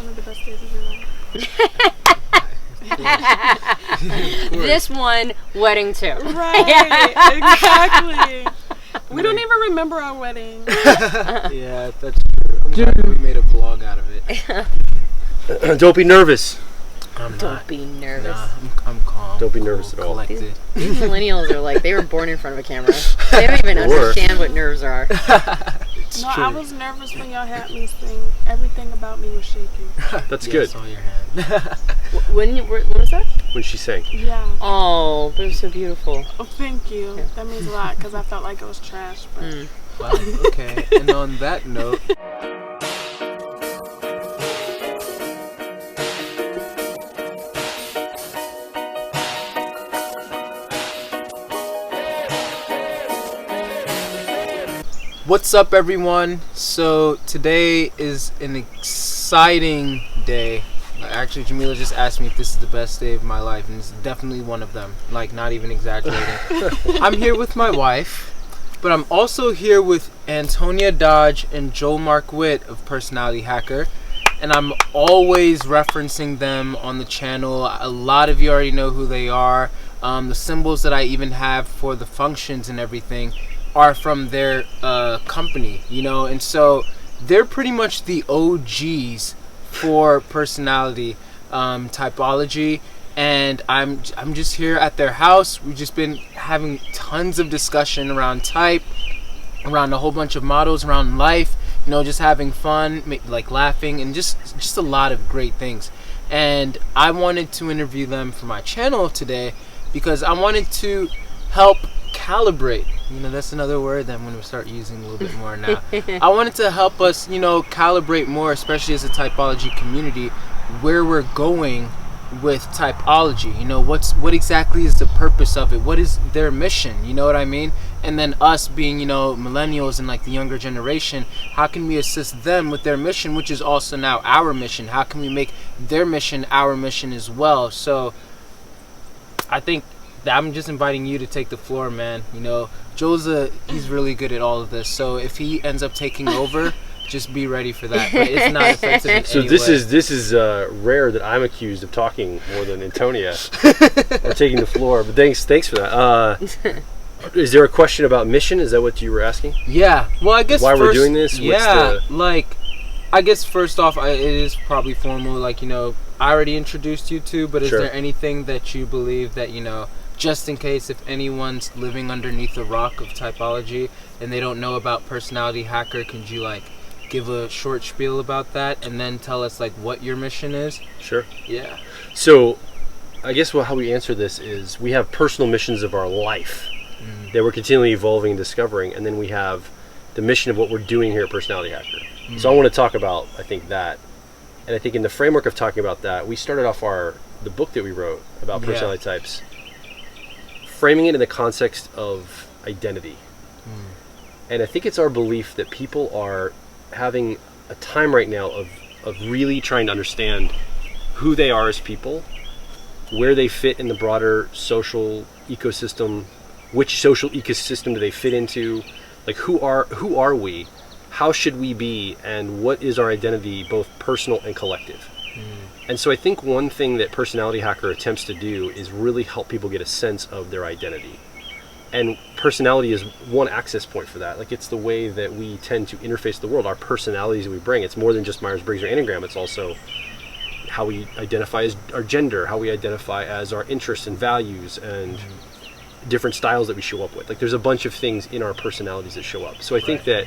one of the best days of your life? This one, wedding too. Right, exactly. We don't even remember our wedding. Yeah, that's true. I'm glad we made a vlog out of it. Don't be nervous. Don't be nervous. Nah, I'm calm. Don't be nervous at all. Collected. These millennials are like, they were born in front of a camera. They don't even understand what nerves are. No, I was nervous when y'all had me sing. Everything about me was shaking. That's Yeah, good. I saw your hand. When was that? When she sang. Yeah. Oh, but it was so beautiful. Oh, thank you. Yeah. That means a lot because I felt like it was trash. But Wow, okay. And on that note, what's up, everyone? So today is an exciting day. Actually, Jamila just asked me if this is the best day of my life, and it's definitely one of them. Like, not even exaggerating. I'm here with my wife, but I'm also here with Antonia Dodge and Joel Mark Witt of Personality Hacker, and I'm always referencing them on the channel. A lot of you already know who they are. The symbols that I even have for the functions and everything are from their company, you know, and so they're pretty much the OGs for personality typology. And I'm just here at their house. We've just been having tons of discussion around type, around a whole bunch of models, around life, you know, just having fun, like laughing, and just a lot of great things. And I wanted to interview them for my channel today because I wanted to help calibrate. You know, that's another word that I'm going to start using a little bit more now. I wanted to help us, you know, calibrate more, especially as a typology community, where we're going with typology. You know, what exactly is the purpose of it? What is their mission? You know what I mean? And then us being, you know, millennials and like the younger generation, how can we assist them with their mission, which is also now our mission? How can we make their mission our mission as well? So I think I'm just inviting you to take the floor, man. You know, he's really good at all of this. So if he ends up taking over, just be ready for that. But it's not offensive in So any this way. is rare that I'm accused of talking more than Antonia or taking the floor. But thanks for that. Is there a question about mission? Is that what you were asking? Yeah. Well, I guess why first, we're doing this? Yeah. Like, I guess first off, it is probably formal. Like, you know, I already introduced you to, but is Sure. there anything that you believe that, you know, just in case if anyone's living underneath a rock of typology and they don't know about Personality Hacker, can you like give a short spiel about that and then tell us like what your mission is? Sure. Yeah. So I guess how we answer this is we have personal missions of our life that we're continually evolving and discovering, and then we have the mission of what we're doing here at Personality Hacker. So I want to talk about, I think, that. And I think in the framework of talking about that, we started off the book that we wrote about personality types, framing it in the context of identity. And I think it's our belief that people are having a time right now of really trying to understand who they are as people, where they fit in the broader social ecosystem, which social ecosystem do they fit into, like who are we, how should we be, and what is our identity, both personal and collective. And so I think one thing that Personality Hacker attempts to do is really help people get a sense of their identity. And personality is one access point for that. Like, it's the way that we tend to interface the world, our personalities that we bring. It's more than just Myers-Briggs or Enneagram. It's also how we identify as our gender, how we identify as our interests and values, and different styles that we show up with. Like, there's a bunch of things in our personalities that show up. So I think that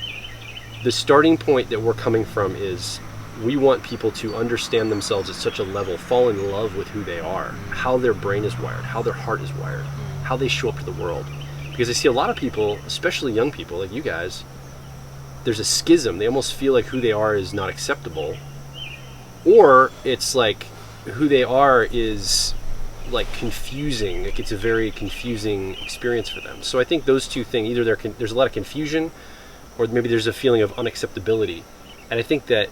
the starting point that we're coming from is we want people to understand themselves at such a level, fall in love with who they are, how their brain is wired, how their heart is wired, how they show up to the world. Because I see a lot of people, especially young people like you guys, there's a schism. They almost feel like who they are is not acceptable, or it's like who they are is like confusing. Like, it's a very confusing experience for them. So I think those two things, either there's a lot of confusion, or maybe there's a feeling of unacceptability. And I think that,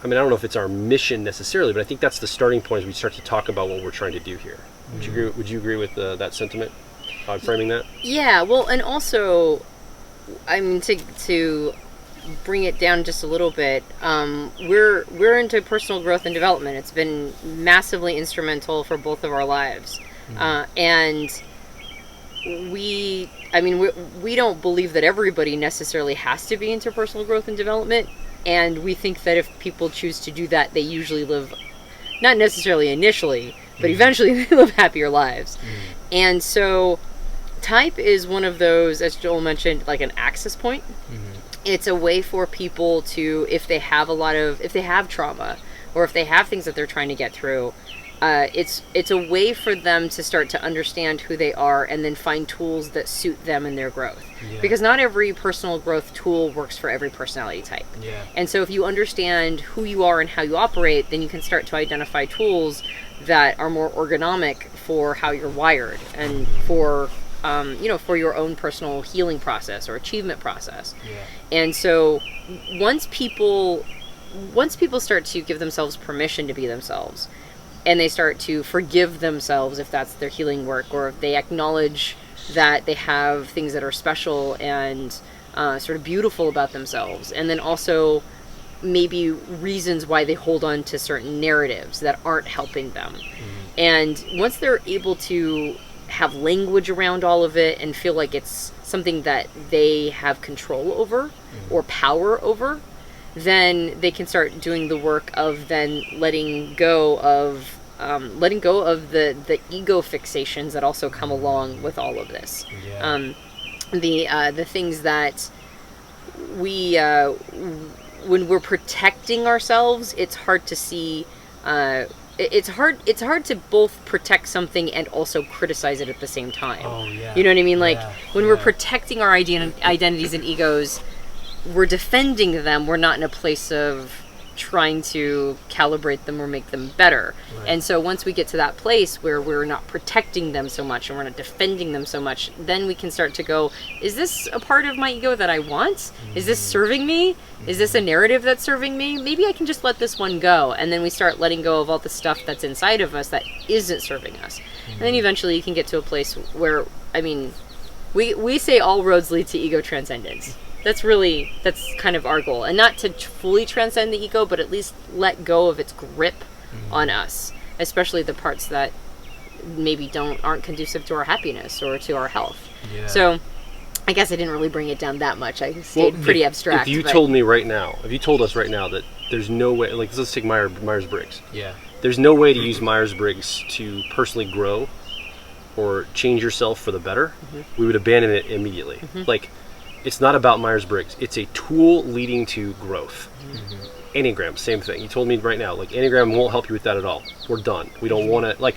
I mean, I don't know if it's our mission necessarily, but I think that's the starting point as we start to talk about what we're trying to do here. Would you agree with that sentiment? How I'm framing that? Yeah, well, and also, I mean, to bring it down just a little bit, we're into personal growth and development. It's been massively instrumental for both of our lives. And we don't believe that everybody necessarily has to be into personal growth and development. And we think that if people choose to do that, they usually live, not necessarily initially, but eventually they live happier lives. And so type is one of those, as Joel mentioned, like an access point. It's a way for people to, if they have trauma, or if they have things that they're trying to get through, it's a way for them to start to understand who they are and then find tools that suit them and their growth. Because not every personal growth tool works for every personality type. And so if you understand who you are and how you operate, then you can start to identify tools that are more ergonomic for how you're wired and for for your own personal healing process or achievement process. And so once people start to give themselves permission to be themselves, and they start to forgive themselves if that's their healing work, or if they acknowledge that they have things that are special and sort of beautiful about themselves, and then also maybe reasons why they hold on to certain narratives that aren't helping them. And once they're able to have language around all of it and feel like it's something that they have control over or power over, then they can start doing the work of then letting go of the ego fixations that also come along with all of this. The things that we when we're protecting ourselves, it's hard to see. It's hard to both protect something and also criticize it at the same time. You know what I mean? Like when we're protecting our identities and egos, we're defending them. We're not in a place of trying to calibrate them or make them better. And so once we get to that place where we're not protecting them so much and we're not defending them so much, then we can start to go, is this a part of my ego that I want? Is this serving me? Is this a narrative that's serving me? Maybe I can just let this one go. And then we start letting go of all the stuff that's inside of us that isn't serving us. And then eventually you can get to a place where, we say all roads lead to ego transcendence. That's kind of our goal. And not to fully transcend the ego, but at least let go of its grip on us, especially the parts that maybe aren't conducive to our happiness or to our health. So I guess I didn't really bring it down that much. I stayed pretty abstract. If you told us right now that there's no way, like let's take Myers-Briggs. There's no way to use Myers-Briggs to personally grow or change yourself for the better, we would abandon it immediately. Like, it's not about Myers-Briggs. It's a tool leading to growth. Enneagram, same thing. You told me right now, like, Enneagram won't help you with that at all. We're done. We don't want to, like,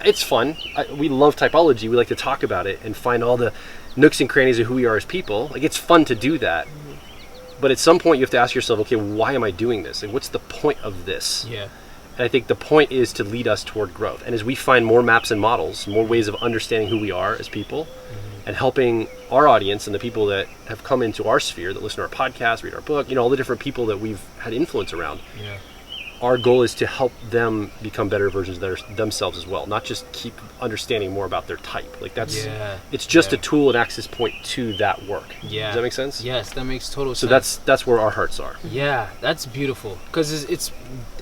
it's fun. We love typology. We like to talk about it and find all the nooks and crannies of who we are as people. Like, it's fun to do that. But at some point, you have to ask yourself, okay, why am I doing this? And what's the point of this? And I think the point is to lead us toward growth. And as we find more maps and models, more ways of understanding who we are as people, and helping our audience and the people that have come into our sphere, that listen to our podcast, read our book, all the different people that we've had influence around. Our goal is to help them become better versions of themselves as well, not just keep understanding more about their type. Like it's just a tool and access point to that work. Does that make sense? Yes, that makes total sense. So that's where our hearts are. Yeah, that's beautiful. Because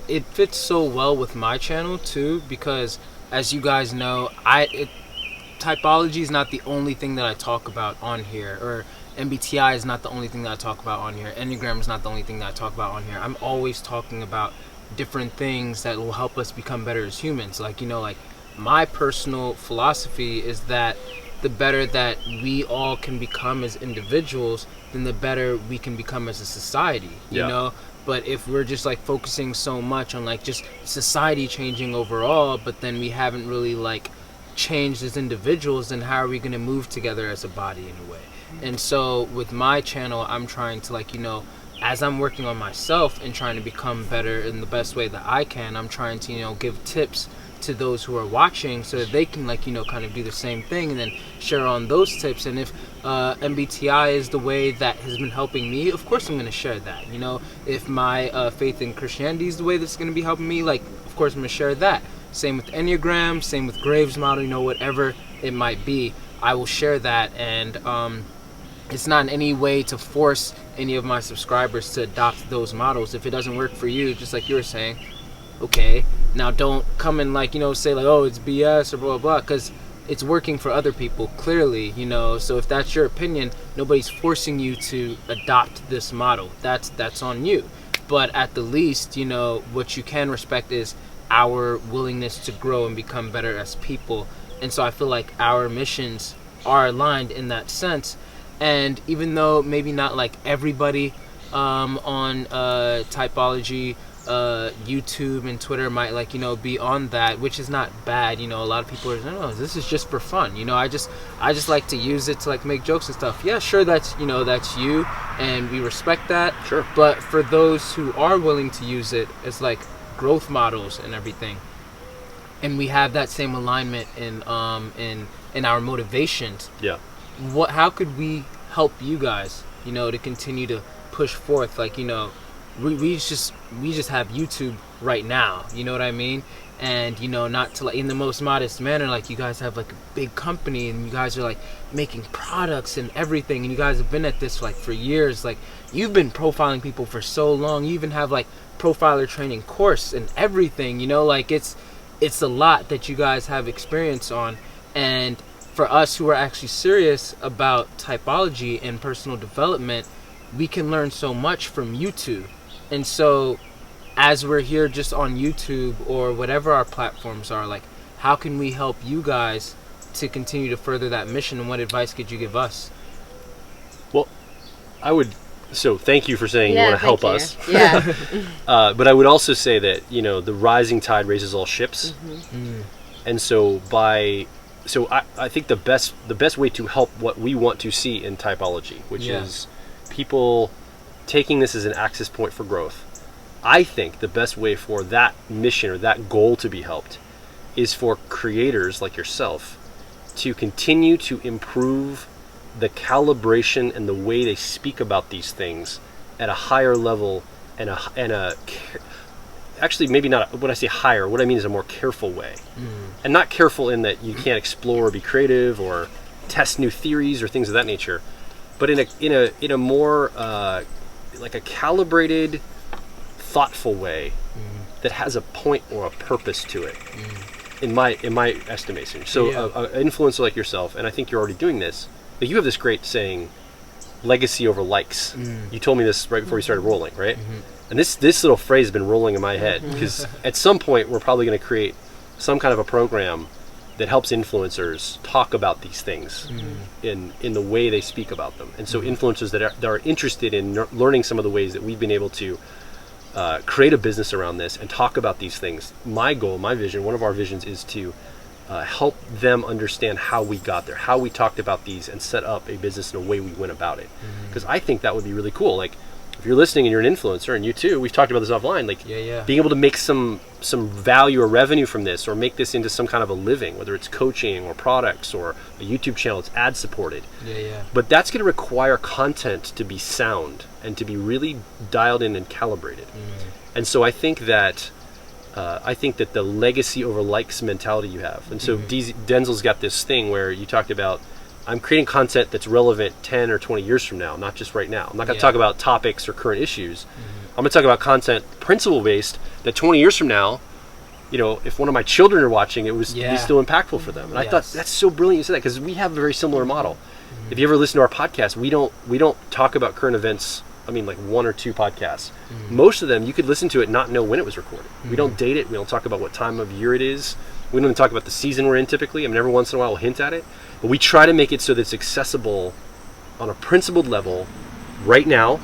it fits so well with my channel too, because as you guys know, typology is not the only thing that I talk about on here, or MBTI is not the only thing that I talk about on here. Enneagram is not the only thing that I talk about on here. I'm always talking about different things that will help us become better as humans. Like, like my personal philosophy is that the better that we all can become as individuals, then the better we can become as a society, you know? But if we're just like focusing so much on like just society changing overall, but then we haven't really like changed as individuals, then how are we going to move together as a body in a way? And so with my channel, I'm trying to like, as I'm working on myself and trying to become better in the best way that I can, I'm trying to, give tips to those who are watching so that they can like, kind of do the same thing and then share on those tips. And if MBTI is the way that has been helping me, of course I'm going to share that. If my faith in Christianity is the way that's going to be helping me, like, of course I'm going to share that. Same with Enneagram, same with Graves model, whatever it might be, I will share that. And it's not in any way to force any of my subscribers to adopt those models. If it doesn't work for you, just like you were saying, okay, now don't come and like, you know, say like, oh, it's BS or blah, blah, blah, because it's working for other people, clearly, you know. So if that's your opinion, nobody's forcing you to adopt this model. That's on you. But at the least, you know, what you can respect is our willingness to grow and become better as people. And so I feel like our missions are aligned in that sense. And even though maybe not like everybody on Typology, YouTube and Twitter might like, you know, be on that, which is not bad, you know. A lot of people are, no, this is just for fun, you know. I just like to use it to like make jokes and stuff. Yeah, sure, that's, you know, that's you, and we respect that. Sure. But for those who are willing to use it as like growth models and everything, and we have that same alignment in our motivations. Yeah. How could we help you guys, you know, to continue to push forth? Like, you know, we just have YouTube right now, you know what I mean? And, you know, not to like in the most modest manner, like you guys have like a big company and you guys are like making products and everything, and you guys have been at this like for years. Like, you've been profiling people for so long. You even have like profiler training course and everything, you know. Like, it's a lot that you guys have experience on. And for us who are actually serious about typology and personal development, we can learn so much from YouTube. And so as we're here just on YouTube or whatever our platforms are, like, how can we help you guys to continue to further that mission, and what advice could you give us? Well, so thank you for saying you want to help us. Yeah. But I would also say that, you know, the rising tide raises all ships. Mm-hmm. And so I think the best way to help what we want to see in typology, which is people taking this as an access point for growth. I think the best way for that mission or that goal to be helped is for creators like yourself to continue to improve the calibration and the way they speak about these things at a higher level, and actually maybe not, when I say higher, what I mean is a more careful way. And not careful in that you can't explore or be creative or test new theories or things of that nature, but in a more like a calibrated, thoughtful way that has a point or a purpose to it, in my estimation. So an influencer like yourself, and I think you're already doing this, but you have this great saying, legacy over likes. You told me this right before we started rolling, right? And this little phrase has been rolling in my head, because at some point we're probably going to create some kind of a program that helps influencers talk about these things in the way they speak about them. And so influencers that are interested in learning some of the ways that we've been able to create a business around this and talk about these things. My goal, my vision, one of our visions is to help them understand how we got there, how we talked about these and set up a business in a way we went about it. Because I think that would be really cool. Like, if you're listening and you're an influencer, and you too, we've talked about this offline, like being able to make some value or revenue from this, or make this into some kind of a living, whether it's coaching or products or a YouTube channel that's ad supported. But that's going to require content to be sound and to be really dialed in and calibrated. And so I think that the legacy over likes mentality you have, and so Denzel's got this thing where you talked about, I'm creating content that's relevant 10 or 20 years from now, not just right now. I'm not going to talk about topics or current issues. I'm going to talk about content principle-based that 20 years from now, you know, if one of my children are watching, it was be still impactful for them. And I thought that's so brilliant you said that, because we have a very similar model. If you ever listen to our podcast, we don't talk about current events. I mean, like 1 or 2 podcasts. Most of them, you could listen to it and not know when it was recorded. We don't date it. We don't talk about what time of year it is. We don't even talk about the season we're in typically. I mean, every once in a while we'll hint at it. But we try to make it so that it's accessible on a principled level right now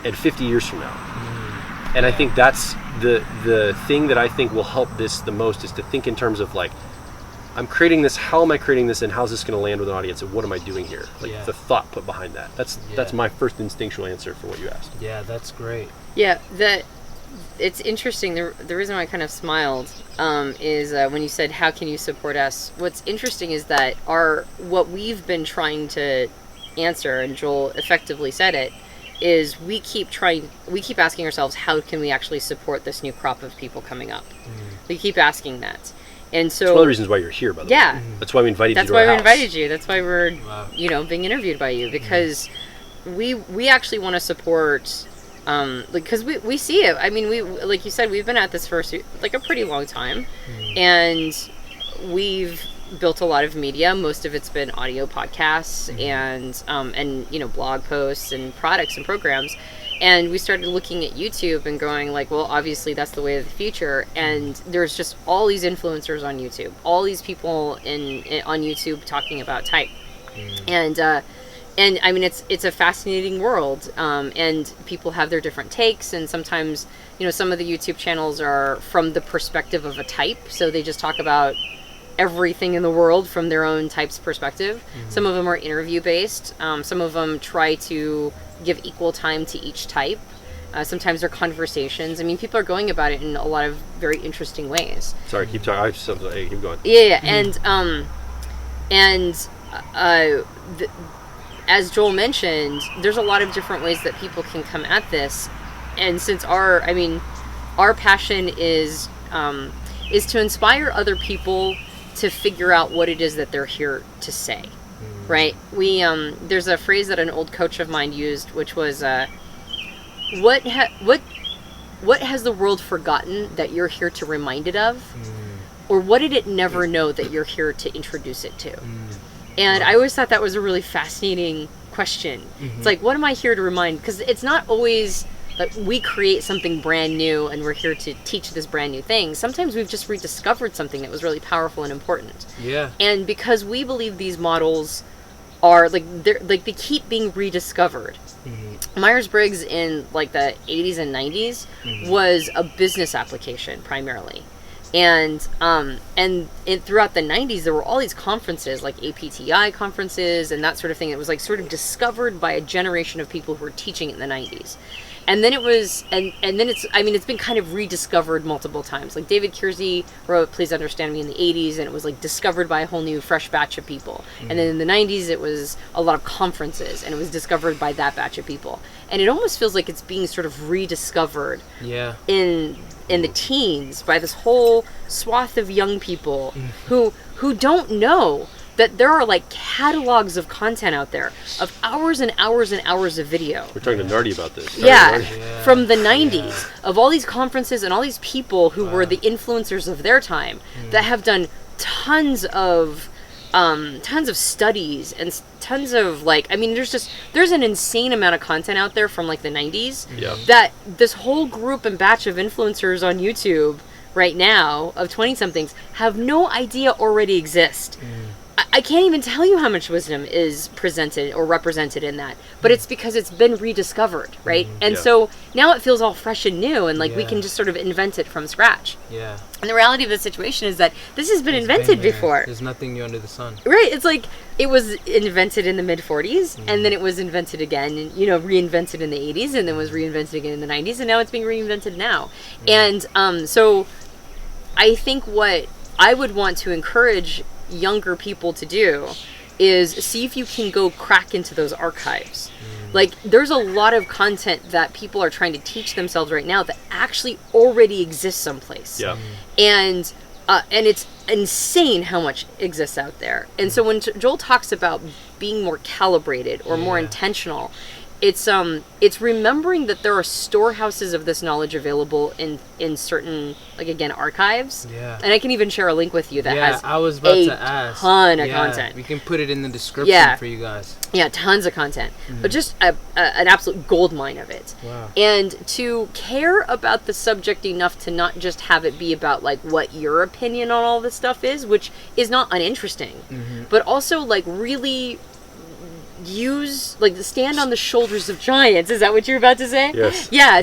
and 50 years from now. And I think that's the thing that I think will help this the most, is to think in terms of like, I'm creating this, how am I creating this, and how's this going to land with an audience, and what am I doing here? Like the thought put behind that. That's my first instinctual answer for what you asked. Yeah, that's great. Yeah, it's interesting. The reason why I kind of smiled is when you said, how can you support us? What's interesting is that what we've been trying to answer, and Joel effectively said it, is we keep asking ourselves, how can we actually support this new crop of people coming up? We keep asking that. And so, it's one of the reasons why you're here, by the way. That's why we invited you to our house. That's why we invited you. That's why we're, being interviewed by you, because we actually want to support, because we see it. I mean, we, like you said, we've been at this for like a pretty long time, and we've built a lot of media. Most of it's been audio podcasts and you know, blog posts and products and programs. And we started looking at YouTube and going like, well, obviously that's the way of the future. And there's just all these influencers on YouTube, all these people on YouTube talking about type. And I mean, it's a fascinating world. And people have their different takes. And sometimes, you know, some of the YouTube channels are from the perspective of a type. So they just talk about everything in the world from their own type's perspective. Some of them are interview based. Some of them try to give equal time to each type. Sometimes they're conversations. I mean, people are going about it in a lot of very interesting ways. Sorry, keep talking. Hey, keep going. Yeah. As Joel mentioned, there's a lot of different ways that people can come at this. And since our passion is to inspire other people to figure out what it is that they're here to say. Right? We there's a phrase that an old coach of mine used, which was what has the world forgotten that you're here to remind it of? Or what did it never know that you're here to introduce it to? And I always thought that was a really fascinating question. It's like, what am I here to remind? Because it's not always that we create something brand new and we're here to teach this brand new thing. Sometimes we've just rediscovered something that was really powerful and important. Yeah. And because we believe these models are they keep being rediscovered. Myers-Briggs in like the 80s and 90s was a business application primarily. And throughout the 90s, there were all these conferences, like APTI conferences and that sort of thing. It was like sort of discovered by a generation of people who were teaching it in the 90s. And then it was, and then it's been kind of rediscovered multiple times. Like David Kiersey wrote Please Understand Me in the 80s, and it was like discovered by a whole new fresh batch of people. And then in the 90s, it was a lot of conferences, and it was discovered by that batch of people. And it almost feels like it's being sort of rediscovered in the teens by this whole swath of young people who don't know that there are like catalogs of content out there of hours and hours and hours of video. We're talking to Nardi about this. From the 90s, of all these conferences and all these people who were the influencers of their time that have done tons of studies and tons of there's an insane amount of content out there from like the 90s that this whole group and batch of influencers on YouTube right now of 20-somethings have no idea already exist. I can't even tell you how much wisdom is presented or represented in that, but it's because it's been rediscovered, right? And so now it feels all fresh and new, and like we can just sort of invent it from scratch. Yeah. And the reality of the situation is that this has been invented before. There's nothing new under the sun. Right. It's like it was invented in the mid-40s, and then it was invented again, and reinvented in the 80s, and then was reinvented again in the 90s, and now it's being reinvented now. And so I think what I would want to encourage younger people to do is see if you can go crack into those archives. Like there's a lot of content that people are trying to teach themselves right now that actually already exists someplace. And it's insane how much exists out there. And so when Joel talks about being more calibrated or more intentional, it's remembering that there are storehouses of this knowledge available in certain, like again, archives. Yeah. And I can even share a link with you that has I was about to ask. Ton of content. We can put it in the description for you guys. Yeah, tons of content. But just an absolute gold mine of it. Wow. And to care about the subject enough to not just have it be about like what your opinion on all this stuff is, which is not uninteresting, but also like really stand on the shoulders of giants. Is that what you're about to say? Yes. Yeah.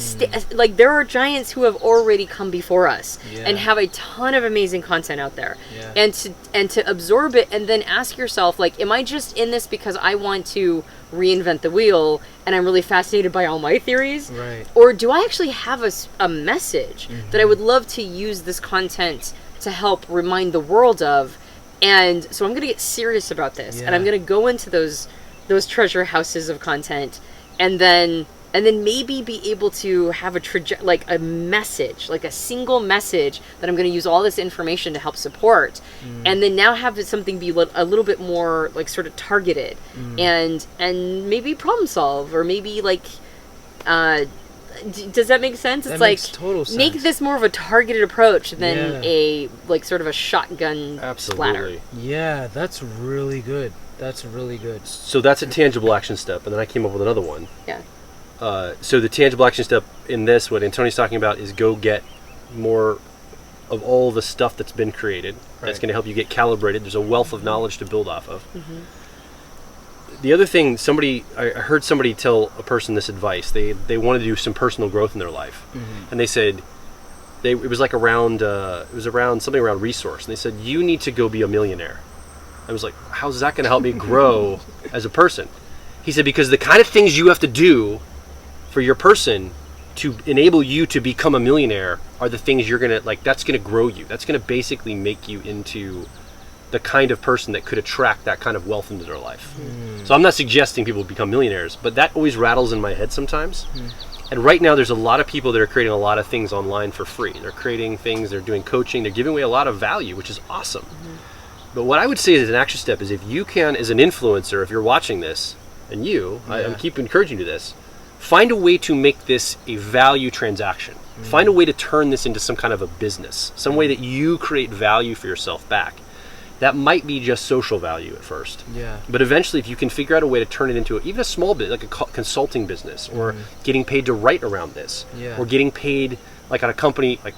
Like there are giants who have already come before us and have a ton of amazing content out there. And to absorb it and then ask yourself, like, am I just in this because I want to reinvent the wheel and I'm really fascinated by all my theories? Right. Or do I actually have a message that I would love to use this content to help remind the world of? And so I'm going to get serious about this, and I'm going to go into those treasure houses of content and then and then maybe be able to have like a message, like a single message that I'm going to use all this information to help support, and then now have something be a little bit more like sort of targeted, and maybe problem solve, or maybe like, does that make sense? It's That like, makes total sense. make this more of a targeted approach than Yeah. a like sort of a shotgun splatter. Absolutely. Yeah, that's really good. That's really good. So that's a tangible action step, and then I came up with another one. Yeah. So the tangible action step in this, what Antonia's talking about, is go get more of all the stuff that's been created. That's Right. going to help you get calibrated. There's a wealth of knowledge to build off of. The other thing, I heard somebody tell a person this advice. They wanted to do some personal growth in their life, and they said it was like around something around resource, and they said, you need to go be a millionaire. I was like, how's that going to help me grow as a person? He said, because the kind of things you have to do for your person to enable you to become a millionaire are the things you're going to, like, that's going to grow you. That's going to basically make you into the kind of person that could attract that kind of wealth into their life. So I'm not suggesting people become millionaires, but that always rattles in my head sometimes. And right now there's a lot of people that are creating a lot of things online for free. They're creating things, they're doing coaching, they're giving away a lot of value, which is awesome. But what I would say as an action step is, if you can, as an influencer, if you're watching this, and I keep encouraging you to this, find a way to make this a value transaction. Find a way to turn this into some kind of a business, some way that you create value for yourself back. That might be just social value at first. Yeah. But eventually, if you can figure out a way to turn it into even a small bit, like a consulting business, or getting paid to write around this, or getting paid like on a company, like,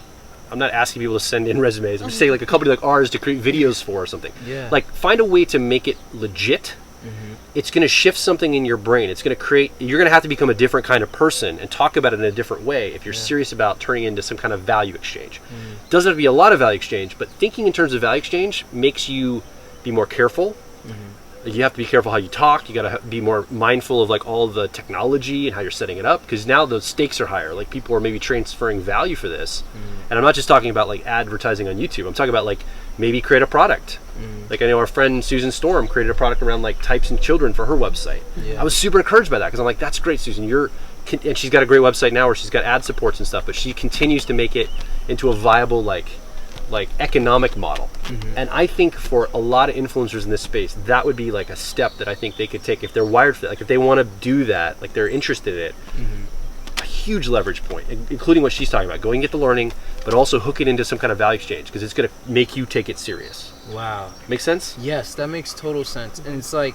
I'm not asking people to send in resumes, I'm just saying like a company like ours to create videos for or something. Yeah. Like, find a way to make it legit. It's going to shift something in your brain. It's going to create, you're going to have to become a different kind of person and talk about it in a different way if you're serious about turning into some kind of value exchange. Doesn't have to be a lot of value exchange, but thinking in terms of value exchange makes you be more careful. You have to be careful how you talk. You got to be more mindful of like all the technology and how you're setting it up, because now the stakes are higher. Like, people are maybe transferring value for this. And I'm not just talking about like advertising on YouTube. I'm talking about like maybe create a product. Like, I know our friend Susan Storm created a product around like types in children for her website. I was super encouraged by that, because I'm like, that's great, Susan. And she's got a great website now where she's got ad supports and stuff, but she continues to make it into a viable like economic model. And I think for a lot of influencers in this space, that would be like a step that I think they could take if they're wired for that. Like, if they want to do that, like they're interested in it, a huge leverage point, including what she's talking about, going and get the learning, but also hook it into some kind of value exchange, because it's going to make you take it serious. Wow. Make sense? Yes, that makes total sense. And it's like,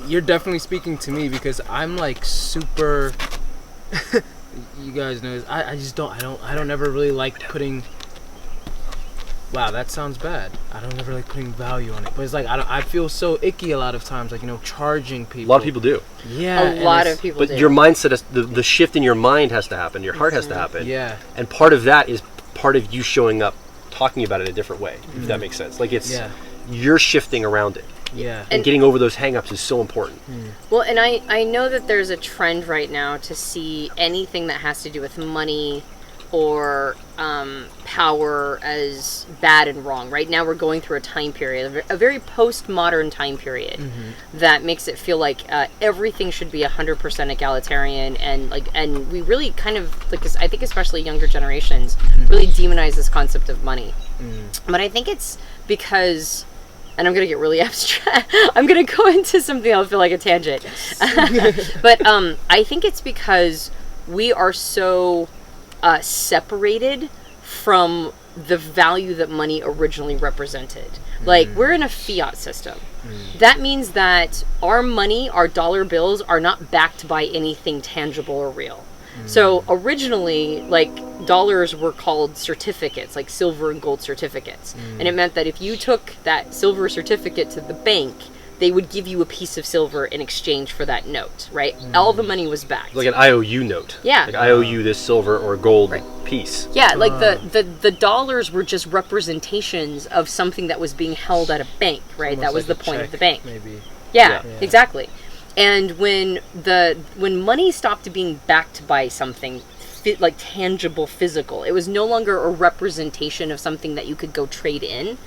you're definitely speaking to me, because I'm like super you guys know this, I just don't ever really like putting, wow, that sounds bad, I don't ever like putting value on it, but it's like I feel so icky a lot of times, like, charging people. A lot of people do. Yeah. A lot of people do. But your mindset, the shift in your mind has to happen. Your heart has to happen. Yeah. And part of that is part of you showing up, talking about it a different way, if that makes sense. Like, it's, you're shifting around it. Yeah. And getting over those hang-ups is so important. Well, and I know that there's a trend right now to see anything that has to do with money or power as bad and wrong. Right now we're going through a time period, a very postmodern time period, that makes it feel like everything should be 100% egalitarian, and we really kind of, like, I think especially younger generations really demonize this concept of money. But I think it's because, and I'm going to get really abstract, I'm going to go into something that'll feel like a tangent. But I think it's because we are so separated from the value that money originally represented. Like, we're in a fiat system. That means that our money, our dollar bills, are not backed by anything tangible or real. So originally, like, dollars were called certificates, like silver and gold certificates. And it meant that if you took that silver certificate to the bank, they would give you a piece of silver in exchange for that note, right? All the money was backed. Like an IOU note. Yeah. Like, I owe you this silver or gold piece. Yeah, like the dollars were just representations of something that was being held at a bank, right? Almost That was like the a point of check, the bank. maybe. Yeah, Yeah. exactly. And when money stopped being backed by something like tangible, physical. It was no longer a representation of something that you could go trade in.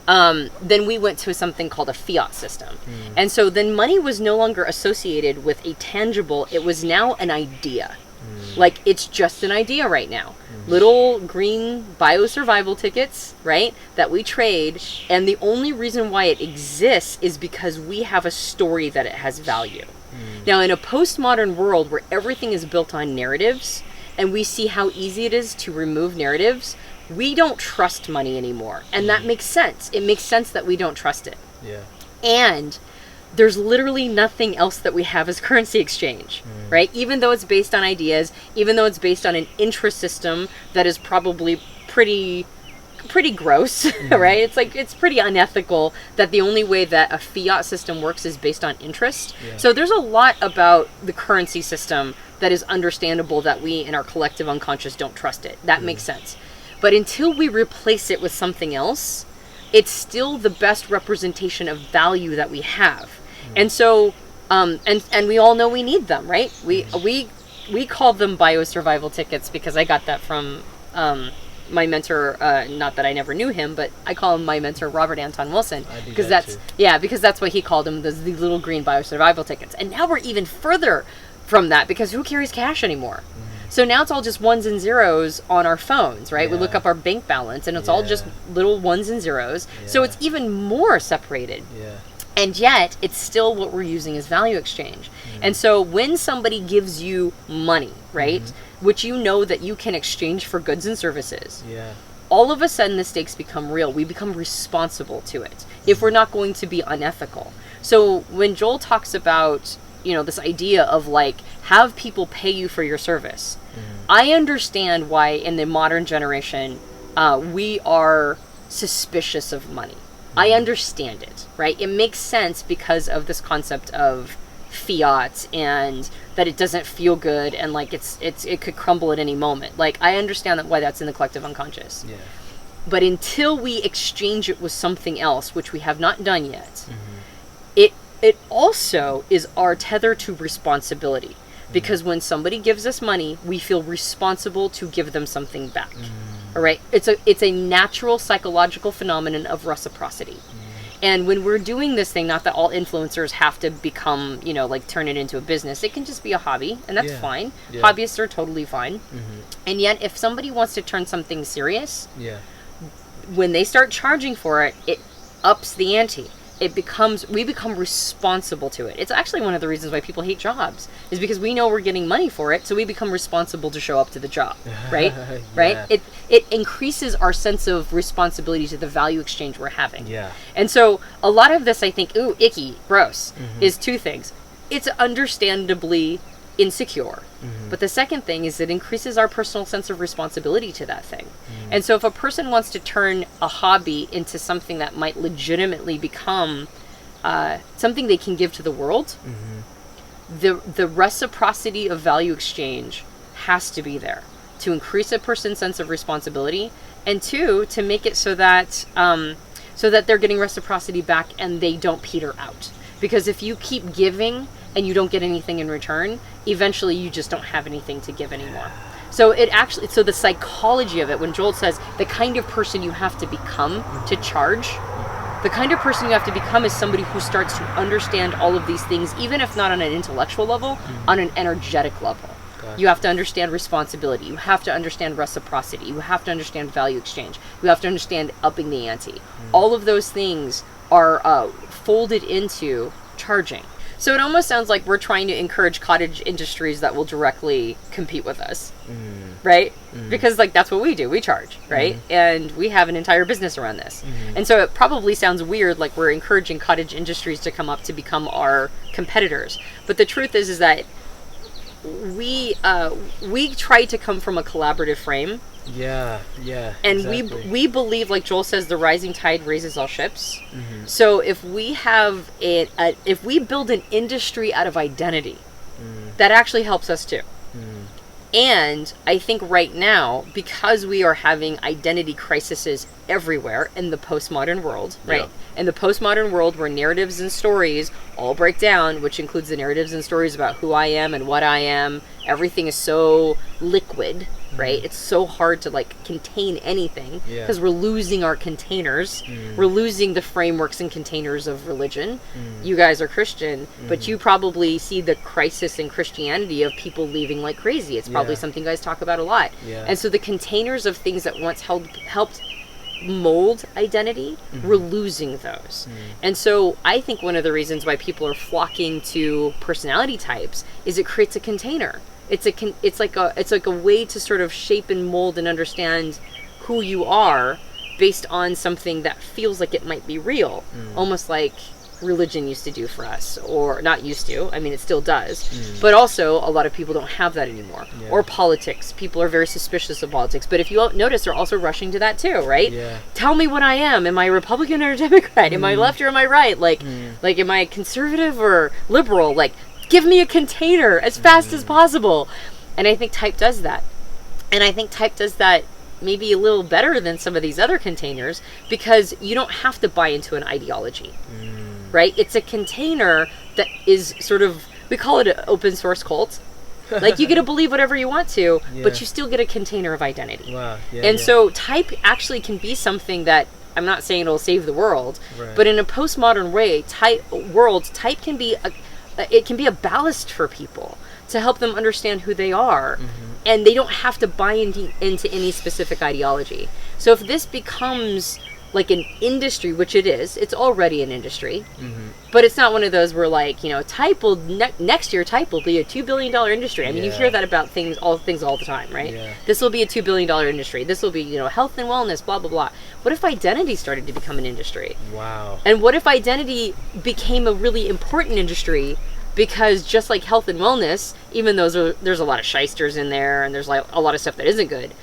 Then we went to something called a fiat system. And so then money was no longer associated with a tangible, it was now an idea. Like, it's just an idea right now. Little green biosurvival tickets, right, that we trade, and the only reason why it exists is because we have a story that it has value. Now, in a postmodern world where everything is built on narratives, and we see how easy it is to remove narratives, we don't trust money anymore. And that makes sense. It makes sense that we don't trust it. And there's literally nothing else that we have as currency exchange, right? Even though it's based on ideas, even though it's based on an interest system that is probably pretty gross, right? It's like, it's pretty unethical that the only way that a fiat system works is based on interest. So there's a lot about the currency system that is understandable that we in our collective unconscious don't trust it. That makes sense. But until we replace it with something else, it's still the best representation of value that we have. And so, and we all know we need them, right? We call them biosurvival tickets because I got that from my mentor. Not that I never knew him, but I call him my mentor, Robert Anton Wilson, because that's what he called them, the little green biosurvival tickets. And now we're even further from that because who carries cash anymore? So now it's all just ones and zeros on our phones, right? We look up our bank balance and it's all just little ones and zeros. So it's even more separated. And yet, it's still what we're using as value exchange. And so when somebody gives you money, right, which you know that you can exchange for goods and services, all of a sudden the stakes become real. We become responsible to it if we're not going to be unethical. So when Joel talks about, you know, this idea of like, have people pay you for your service, I understand why in the modern generation we are suspicious of money. I understand it, right? It makes sense because of this concept of fiat and that it doesn't feel good and like it could crumble at any moment. Like, I understand why that's in the collective unconscious. But until we exchange it with something else, which we have not done yet, it also is our tether to responsibility. Because when somebody gives us money, we feel responsible to give them something back. All right? It's a natural psychological phenomenon of reciprocity. And when we're doing this thing, not that all influencers have to become, you know, like turn it into a business. It can just be a hobby, and that's fine. Hobbyists are totally fine. And yet, if somebody wants to turn something serious, when they start charging for it, it ups the ante. We become responsible to it. It's actually one of the reasons why people hate jobs, is because we know we're getting money for it, so we become responsible to show up to the job, right? Right? It increases our sense of responsibility to the value exchange we're having. And so a lot of this, I think, ooh, icky, gross, is two things. It's understandably insecure. But the second thing is it increases our personal sense of responsibility to that thing. And so if a person wants to turn a hobby into something that might legitimately become something they can give to the world, the reciprocity of value exchange has to be there to increase a person's sense of responsibility, and two, to make it so that they're getting reciprocity back and they don't peter out. Because if you keep giving and you don't get anything in return, eventually you just don't have anything to give anymore. So the psychology of it, when Joel says the kind of person you have to become to charge, the kind of person you have to become is somebody who starts to understand all of these things, even if not on an intellectual level, on an energetic level. You have to understand responsibility. You have to understand reciprocity. You have to understand value exchange. You have to understand upping the ante. All of those things are folded into charging. So it almost sounds like we're trying to encourage cottage industries that will directly compete with us, right? Because like that's what we do. We charge, right? And we have an entire business around this. And so it probably sounds weird, like we're encouraging cottage industries to come up to become our competitors. But the truth is that we try to come from a collaborative frame. And exactly. we believe, like Joel says, the rising tide raises all ships. So if we have if we build an industry out of identity, that actually helps us too. And I think right now, because we are having identity crises everywhere in the postmodern world, right? In the postmodern world where narratives and stories all break down, which includes the narratives and stories about who I am and what I am everything is so liquid, right? It's so hard to like contain anything because we're losing our containers. We're losing the frameworks and containers of religion. You guys are Christian, but you probably see the crisis in Christianity of people leaving like crazy. It's probably something you guys talk about a lot. And so the containers of things that once helped mold identity, we're losing those. And so I think one of the reasons why people are flocking to personality types is it creates a container. It's like a way to sort of shape and mold and understand who you are based on something that feels like it might be real, almost like religion used to do for us, or not used to, I mean it still does, but also a lot of people don't have that anymore. Or politics, people are very suspicious of politics, but if you notice they're also rushing to that too, right? Tell me what I am I a Republican or a Democrat? Am I left or am I right? Like am I conservative or liberal? Like give me a container as fast as possible. And I think type does that, and I think type does that maybe a little better than some of these other containers because you don't have to buy into an ideology. Right? It's a container that is sort of, we call it an open source cult. Like you get to believe whatever you want to, but you still get a container of identity. So type actually can be something that, I'm not saying it'll save the world, but in a postmodern way, type can be a ballast for people to help them understand who they are. And they don't have to buy into any specific ideology. So if this becomes like an industry, which it is, it's already an industry, but it's not one of those where like, type will next year type will be a $2 billion industry. I mean, you hear that about things all the time, right? This will be a $2 billion industry. This will be, health and wellness, blah, blah, blah. What if identity started to become an industry? Wow. And what if identity became a really important industry? Because just like health and wellness, even though there's a lot of shysters in there and there's like a lot of stuff that isn't good,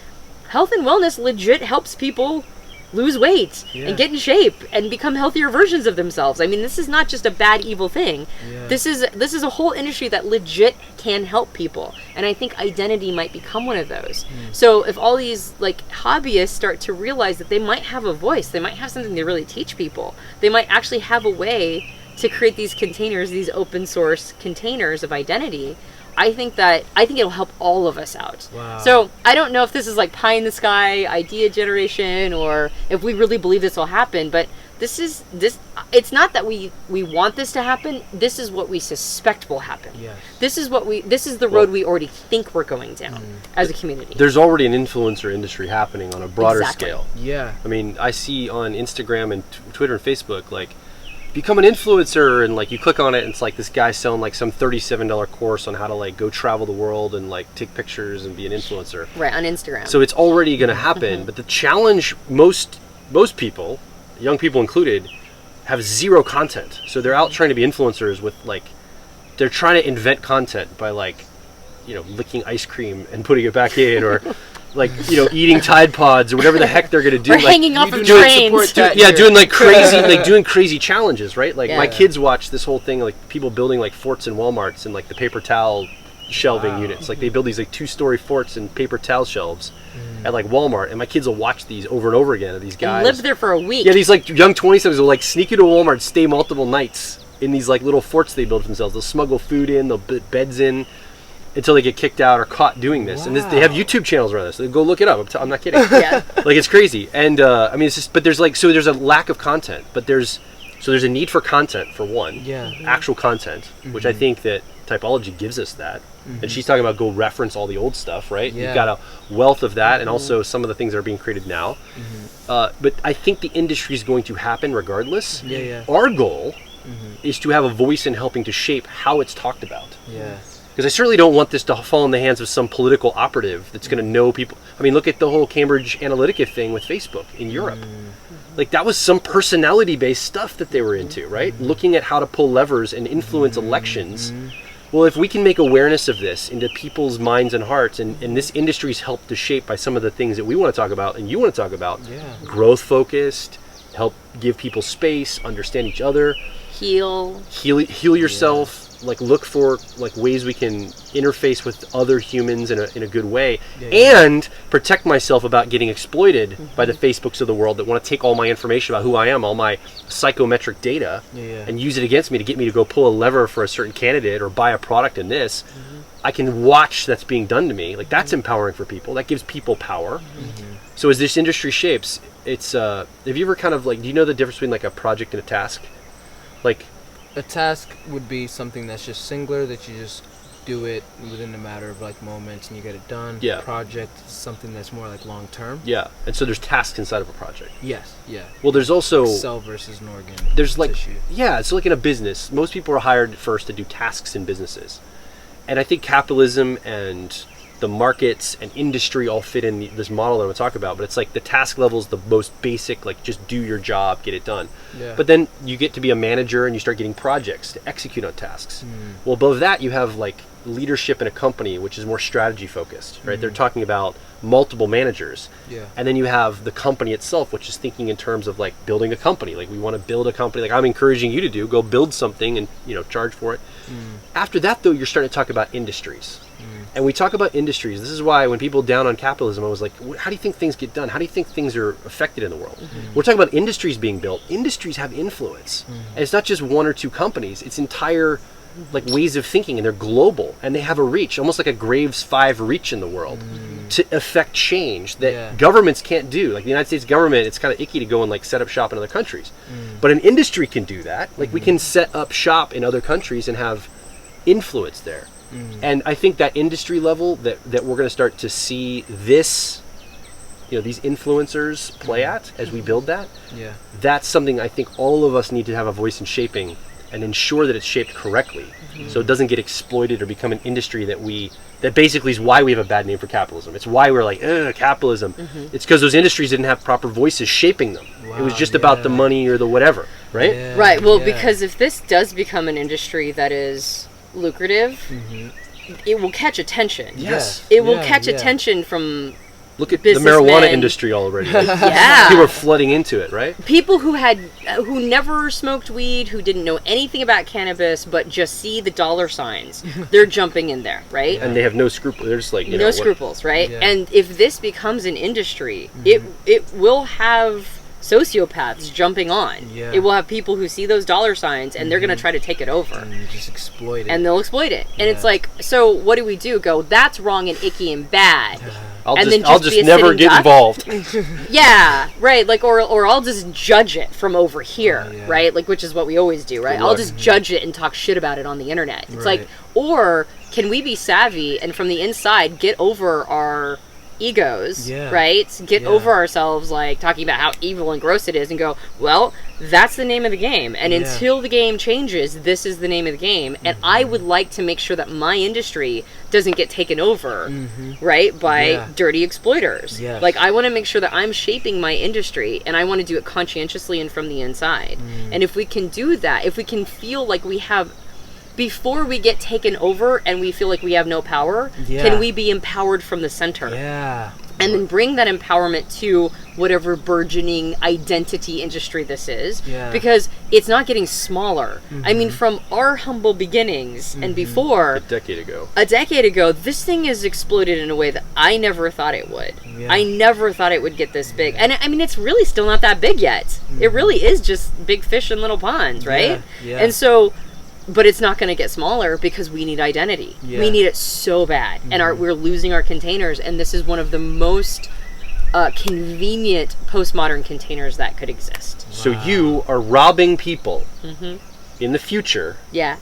health and wellness legit helps people lose weight and get in shape and become healthier versions of themselves. I mean, this is not just a bad, evil thing. This is a whole industry that legit can help people. And I think identity might become one of those. So if all these like hobbyists start to realize that they might have a voice, they might have something to really teach people, they might actually have a way to create these containers, these open source containers of identity, I think it'll help all of us out. Wow. So I don't know if this is like pie in the sky idea generation or if we really believe this will happen, but it's not that we want this to happen. This is what we suspect will happen. This is the road we already think we're going down as a community. There's already an influencer industry happening on a broader scale. I mean, I see on Instagram and Twitter and Facebook, like, become an influencer, and like you click on it and it's like this guy selling like some $37 course on how to like go travel the world and like take pictures and be an influencer right on Instagram. So it's already going to happen. But the challenge, most people, young people included, have zero content. So they're out trying to be influencers with like, they're trying to invent content by like, licking ice cream and putting it back in, or like, eating Tide Pods or whatever the heck they're going to do. Or like, hanging off of trains. Doing like crazy, doing crazy challenges, right? Like my kids watch this whole thing, like people building like forts in Walmarts and like the paper towel shelving units. Like they build these like 2-story forts and paper towel shelves at like Walmart, and my kids will watch these over and over again of these guys. And live there for a week. Yeah, these like young 27s will like sneak into Walmart, stay multiple nights in these like little forts they build for themselves. They'll smuggle food in, they'll put beds in, until they get kicked out or caught doing this. And they have YouTube channels around this. So go look it up. I'm not kidding. Like it's crazy. And I mean, it's just, but there's like, so there's a lack of content, but there's a need for content for one. Actual content, which I think that Typology gives us that. And she's talking about go reference all the old stuff, right? You've got a wealth of that, and also some of the things that are being created now. But I think the industry is going to happen regardless. Our goal is to have a voice in helping to shape how it's talked about. Because I certainly don't want this to fall in the hands of some political operative that's going to know people. I mean, look at the whole Cambridge Analytica thing with Facebook in Europe. Like that was some personality-based stuff that they were into, right? Looking at how to pull levers and influence elections. Well, if we can make awareness of this into people's minds and hearts, and this industry's helped to shape by some of the things that we want to talk about and you want to talk about, growth-focused, help give people space, understand each other, heal yourself. Like look for like ways we can interface with other humans in a good way, and protect myself about getting exploited by the Facebooks of the world that want to take all my information about who I am, all my psychometric data, and use it against me to get me to go pull a lever for a certain candidate or buy a product in this. I can watch that's being done to me. Like that's empowering for people. That gives people power. So as this industry shapes, it's have you ever kind of like, do you know the difference between like a project and a task? Like A task would be something that's just singular, that you just do it within a matter of like moments and you get it done. Yeah. Project is something that's more like long term. yeah, and so there's tasks inside of a project. Yes. Yeah. Well, there's also Cell versus an organ. there's like tissue. yeah, it's like in a business. Most people are hired first to do tasks in businesses, and I think capitalism and the markets and industry all fit in this model that I'm going to talk about. But it's like the task level is the most basic, like just do your job, get it done. Yeah. But then you get to be a manager and you start getting projects to execute on tasks. Well, above that you have like leadership in a company, which is more strategy focused, right? They're talking about multiple managers. Yeah. And then you have the company itself, which is thinking in terms of like building a company. Like we want to build a company, like I'm encouraging you to do, go build something and, you know, charge for it. After that though, you're starting to talk about industries. And we talk about industries. This is why when people down on capitalism, I was like, how do you think things get done? How do you think things are affected in the world? We're talking about industries being built. Industries have influence. And it's not just one or two companies. It's entire like ways of thinking, and they're global, and they have a reach, almost like a Graves 5 reach in the world to affect change that governments can't do. Like the United States government, it's kind of icky to go and like set up shop in other countries. But an industry can do that. Like we can set up shop in other countries and have influence there. And I think that industry level that we're going to start to see this, you know, these influencers play at as we build that. Yeah. That's something I think all of us need to have a voice in shaping and ensure that it's shaped correctly, so it doesn't get exploited or become an industry that basically is why we have a bad name for capitalism. It's why we're like, capitalism. It's because those industries didn't have proper voices shaping them. It was just about the money or the whatever, right? Yeah, Right. Well, yeah. because if this does become an industry that is lucrative, it will catch attention. Yes. It will Yeah, catch yeah. attention from Look at the Businessmen. marijuana industry already. Like, yeah people are flooding into it, right? people who never smoked weed, who didn't know anything about cannabis, but just see the dollar signs. They're jumping in there, right? And they have no scruples. They're just like, you know, No what- scruples, right? Yeah. And if this becomes an industry, it will have sociopaths jumping on. Yeah. It will have people who see those dollar signs and they're going to try to take it over. And you just exploit it. And they'll exploit it. And it's Yeah. like, so what do we do? Go, that's wrong and icky and bad. I'll And just, then I'll just just be a never sitting get duck? involved. Yeah, right. Like, or I'll just judge it from over here, Oh, yeah. right? Like, which is what we always do, right? Good I'll luck. just judge it and talk shit about it on the internet. It's Right. like, or can we be savvy and from the inside get over our egos, Yeah. right? Get Yeah. over ourselves, like talking about how evil and gross it is, and go, well, that's the name of the game. And Yeah. until the game changes, this is the name of the game. And I would like to make sure that my industry doesn't get taken over, right, by Yeah. dirty exploiters. Yes. Like, I want to make sure that I'm shaping my industry, and I want to do it conscientiously and from the inside. And if we can do that, if we can feel like we have, before we get taken over and we feel like we have no power, Yeah. can we be empowered from the center? Yeah. And then bring that empowerment to whatever burgeoning identity industry this is. Yeah. Because it's not getting smaller. I mean, from our humble beginnings and before, A decade ago. a decade ago, this thing is exploded in a way that I never thought it would. Yeah. I never thought it would get this big. And I mean, it's really still not that big yet. It really is just big fish in little ponds, right? Yeah. And so, but it's not going to get smaller because we need identity. Yeah. We need it so bad. And we're losing our containers. And this is one of the most convenient postmodern containers that could exist. So you are robbing people in the future Yeah.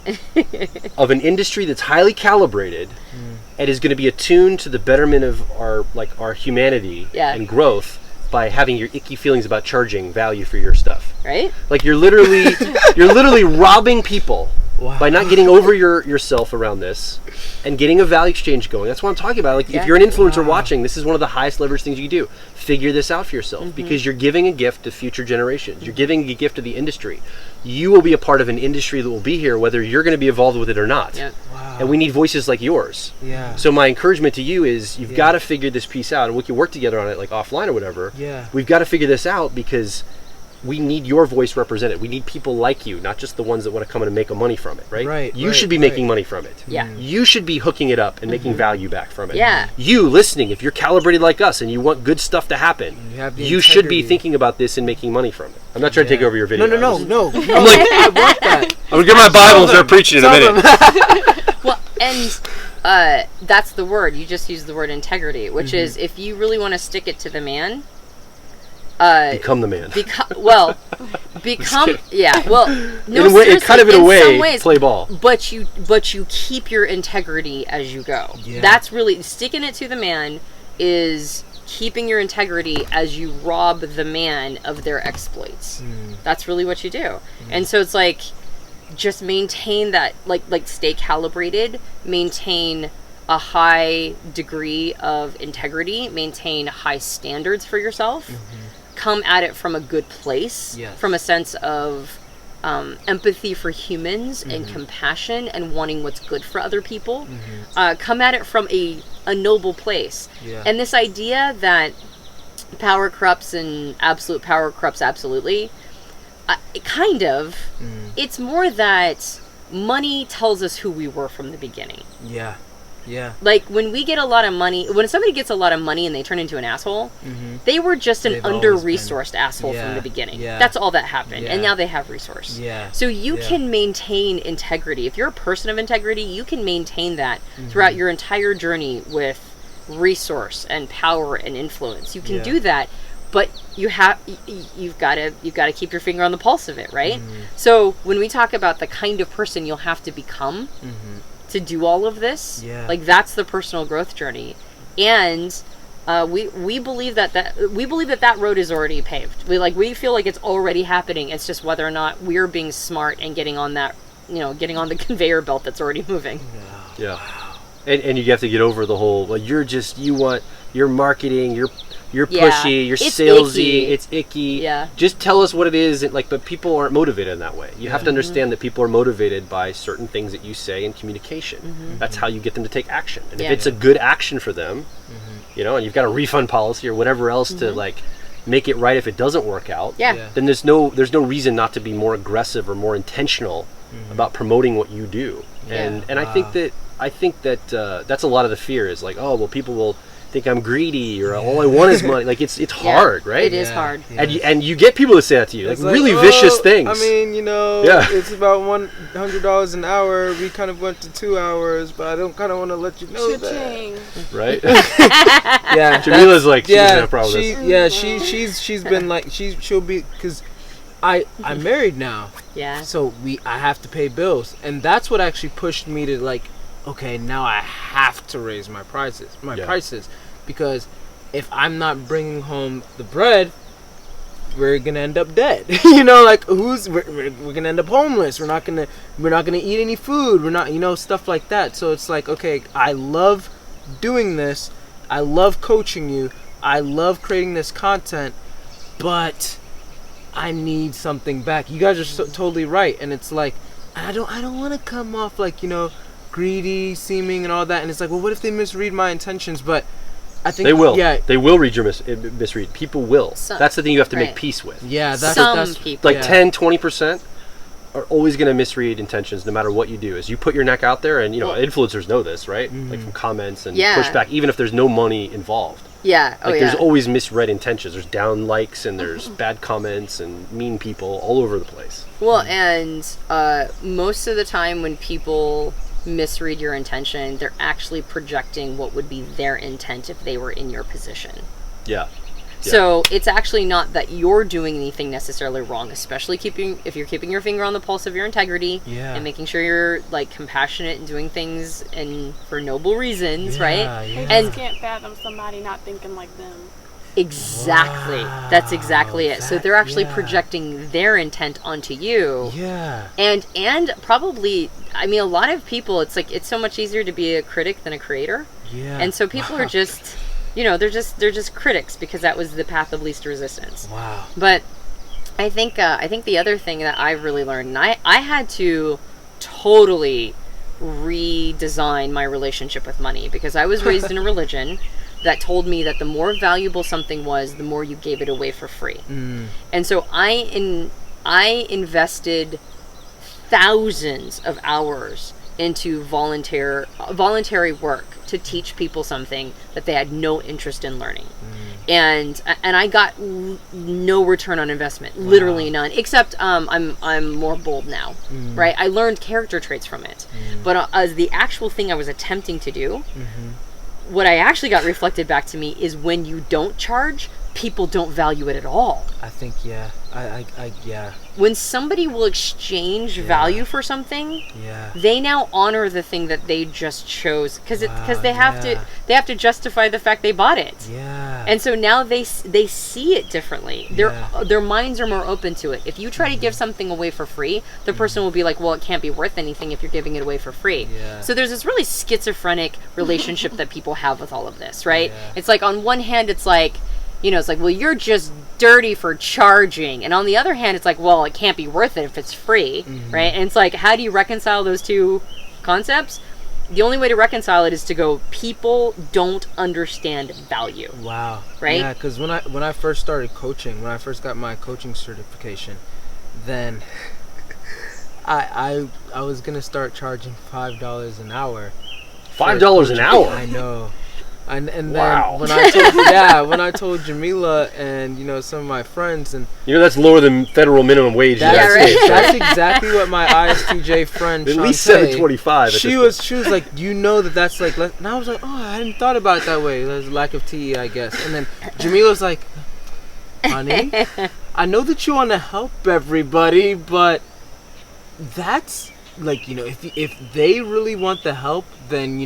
of an industry that's highly calibrated and is going to be attuned to the betterment of our humanity Yeah. and growth by having your icky feelings about charging value for your stuff. Right? Like you're literally robbing people Wow. by not getting over yourself around this and getting a value exchange going. That's what I'm talking about. Like Yeah. if you're an influencer watching, this is one of the highest leverage things you can do. Figure this out for yourself because you're giving a gift to future generations. You're giving a gift to the industry. You will be a part of an industry that will be here whether you're going to be involved with it or not. Yeah. Wow. And we need voices like yours. Yeah. So my encouragement to you is you've got to figure this piece out, and we can work together on it like offline or whatever. Yeah. We've got to figure this out because we need your voice represented. We need people like you, not just the ones that want to come in and make money from it, right? Right, You right, should be right. making money from it. Yeah. You should be hooking it up and making value back from it. Yeah. You listening, if you're calibrated like us and you want good stuff to happen, You have the you should be integrity. thinking about this and making money from it. I'm not trying to take over your video. No. I'm I'm like, I want that. going to get my Bible and start preaching in a minute. Well, and That's the word. You just used the word integrity, which is if you really want to stick it to the man, become the man. Become well, no, in a way, some ways, play ball. But you keep your integrity as you go. Yeah. That's really sticking it to the man is keeping your integrity as you rob the man of their exploits. That's really what you do. And so it's like, just maintain that, like stay calibrated, maintain a high degree of integrity, maintain high standards for yourself, come at it from a good place, from a sense of empathy for humans and compassion and wanting what's good for other people. Come at it from a noble place. And this idea that power corrupts and absolute power corrupts absolutely, kind of. It's more that money tells us who we were from the beginning. Like when we get a lot of money, when somebody gets a lot of money and they turn into an asshole, they were just an under-resourced asshole from the beginning. That's all that happened. And now they have resource. So you can maintain integrity. If you're a person of integrity, you can maintain that throughout your entire journey with resource and power and influence. You can do that, but you've got to keep your finger on the pulse of it, right? So when we talk about the kind of person you'll have to become to do all of this, like that's the personal growth journey. And we believe that road is already paved. We feel like it's already happening. It's just whether or not we're being smart and getting on that, getting on the conveyor belt that's already moving. And you have to get over the whole, well, you're marketing, you're pushy, you're it's salesy, icky. it's icky. Just tell us what it is. But people aren't motivated in that way. You have to understand that people are motivated by certain things that you say in communication. That's how you get them to take action. And if it's a good action for them, and you've got a refund policy or whatever else to make it right if it doesn't work out, then there's no reason not to be more aggressive or more intentional about promoting what you do. And I think that that's a lot of the fear is like, oh, well, people will think I'm greedy or all I want is money. Like it's hard, right? It is hard. And you get people to say that to you, like really oh, vicious things. I mean, it's about $100 an hour. We kind of went to 2 hours, but I don't kind of want to let you know that. Right? Jamila's like, she doesn't have a problem with this. She's been like, she'll be, because I'm married now. So I have to pay bills, and that's what actually pushed me to like, okay, now I have to raise my prices, because if I'm not bringing home the bread, we're gonna end up dead. We're gonna end up homeless. We're not gonna eat any food. We're not, stuff like that. So it's like, okay, I love doing this. I love coaching you. I love creating this content, but I need something back. You guys are totally right, and it's like, I don't want to come off like, greedy seeming and all that, and it's like, well, what if they misread my intentions? But I think they will. They will read your misread. People will. That's the thing you have to make peace with. That's people. Like 10-20% are always going to misread intentions no matter what you do. As you put your neck out there, and influencers know this, right? Like from comments and pushback, even if there's no money involved. There's always misread intentions. There's down likes and there's bad comments and mean people all over the place. Well, and most of the time when people misread your intention, they're actually projecting what would be their intent if they were in your position. So it's actually not that you're doing anything necessarily wrong, especially if you're keeping your finger on the pulse of your integrity and making sure you're like compassionate and doing things for noble reasons, right? They just can't fathom somebody not thinking like them. Exactly. Wow, that's exactly it. So they're actually projecting their intent onto you. And probably, I mean, a lot of people, it's like, it's so much easier to be a critic than a creator. And so people are just, they're just critics because that was the path of least resistance. But I think the other thing that I've really learned, and I had to totally redesign my relationship with money because I was raised in a religion that told me that the more valuable something was, the more you gave it away for free. And so I invested thousands of hours into voluntary work to teach people something that they had no interest in learning. And I got no return on investment, literally none, except I'm more bold now, right? I learned character traits from it, but as the actual thing I was attempting to do, what I actually got reflected back to me is when you don't charge, people don't value it at all. I think, yeah. Yeah. When somebody will exchange value for something, Yeah. they now honor the thing that they just chose because they have to justify the fact they bought it. Yeah. And so now they see it differently. Their minds are more open to it. If you try to give something away for free, the person will be like, well, it can't be worth anything if you're giving it away for free. Yeah. So there's this really schizophrenic relationship that people have with all of this, right? Yeah. It's like on one hand, it's like, it's like, well, you're just dirty for charging. And on the other hand, it's like, well, it can't be worth it if it's free, right? And it's like, how do you reconcile those two concepts? The only way to reconcile it is to go, people don't understand value. Wow. Right? Yeah, because when I first started coaching, when I first got my coaching certification, then I was going to start charging $5 an hour. $5 an hour? I know. And then wow. when I told Jamila and some of my friends, and that's lower than federal minimum wage. That's exactly what my ISTJ friend at Shantae, least $7.25. She was like, that's like, and I was like, oh, I hadn't thought about it that way. There's a lack of TE, I guess. And then Jamila's like, honey, I know that you want to help everybody, but that's like, if they really want the help, then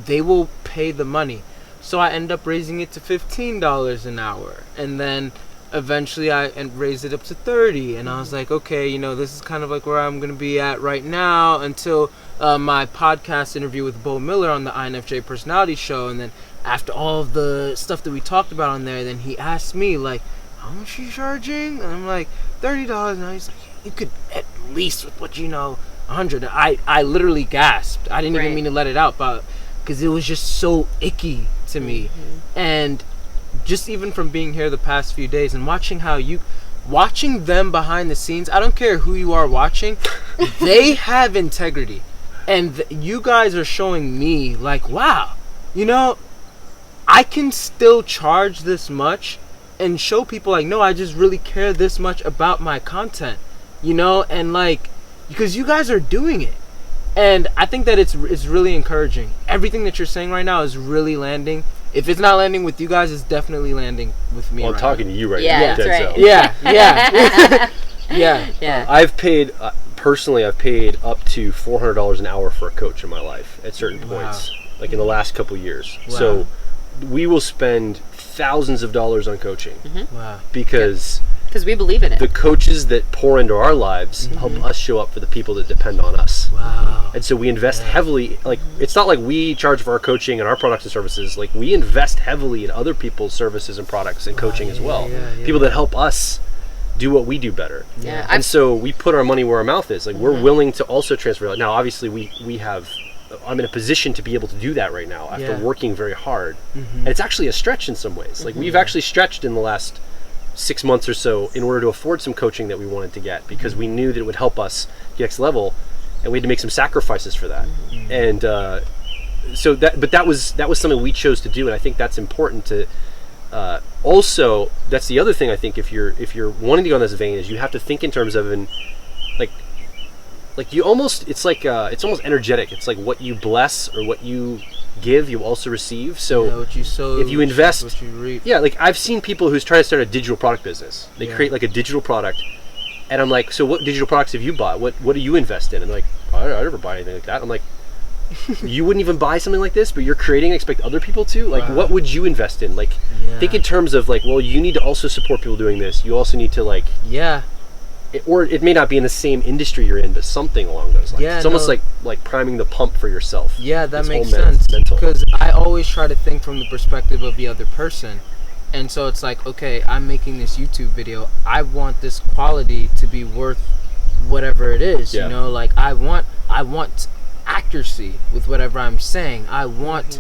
they will pay the money. So I end up raising it to $15 an hour, and then eventually I raised it up to $30, and I was like, okay, this is kind of like where I'm gonna be at right now until my podcast interview with Bo Miller on the INFJ Personality Show. And then after all of the stuff that we talked about on there, then he asked me like, how much are you charging? And I'm like, $30. And he's like, you could at least with what 100. I literally gasped. I didn't even mean to let it out, but because it was just so icky to me. And just even from being here the past few days and watching them behind the scenes, I don't care who you are watching, they have integrity. And you guys are showing me like, wow, I can still charge this much and show people like, no, I just really care this much about my content, and like, because you guys are doing it. And I think that it's really encouraging. Everything that you're saying right now is really landing. If it's not landing with you guys, it's definitely landing with me. Well, I'm talking to you right now. That's right. Yeah. Yeah. I've paid personally. I've paid up to $400 an hour for a coach in my life at certain points, like in the last couple years. Wow. So we will spend thousands of dollars on coaching Wow. because we believe in it. The coaches that pour into our lives help us show up for the people that depend on us. Wow. And so we invest heavily. Like, it's not like we charge for our coaching and our products and services. Like, we invest heavily in other people's services and products and coaching as well. People that help us do what we do better. Yeah. And so we put our money where our mouth is. Like, we're willing to also transfer. Now, obviously, we have... I'm in a position to be able to do that right now after working very hard. And it's actually a stretch in some ways. Like, we've actually stretched in the last 6 months or so in order to afford some coaching that we wanted to get, because we knew that it would help us get next level, and we had to make some sacrifices for that. And so that was something we chose to do, and I think that's important to also. That's the other thing I think if you're wanting to go in this vein is you have to think in terms of like you almost it's almost energetic. It's like what you bless or what you give, you also receive. So what you sow, if you invest, what you reap. Yeah, like I've seen people who's trying to start a digital product business. They create like a digital product, and I'm like, so what digital products have you bought? What do you invest in? And they're like, I never buy anything like that. I'm like, you wouldn't even buy something like this, but you're creating and expect other people to? Like, what would you invest in? Like, think in terms of like, well, you need to also support people doing this. You also need to like, or it may not be in the same industry you're in, but something along those lines. It's almost like priming the pump for yourself. Yeah, that makes sense. Because I always try to think from the perspective of the other person. And so it's like, okay, I'm making this YouTube video. I want this quality to be worth whatever it is. You know, like I want accuracy with whatever I'm saying. I want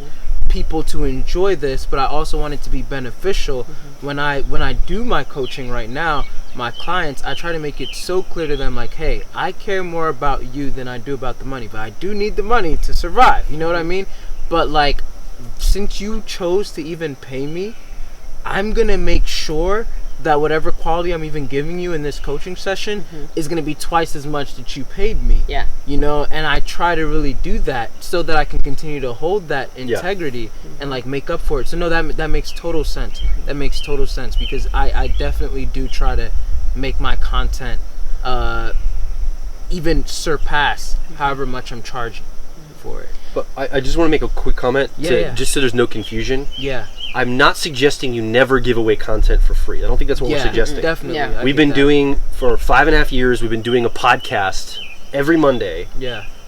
people to enjoy this, but I also want it to be beneficial. When I do my coaching right now, my clients, I try to make it so clear to them, like, hey, I care more about you than I do about the money, but I do need the money to survive. You know what I mean? But like, since you chose to even pay me, I'm gonna make sure that whatever quality I'm even giving you in this coaching session is going to be twice as much that you paid me. Yeah. You know, and I try to really do that so that I can continue to hold that integrity and like make up for it. So no, that makes total sense. That makes total sense, because I definitely do try to make my content even surpass however much I'm charging for it. But I just want to make a quick comment just so there's no confusion. Yeah. I'm not suggesting you never give away content for free. I don't think that's what we're suggesting. Definitely. Yeah. We've been doing, for 5.5 years, we've been doing a podcast every Monday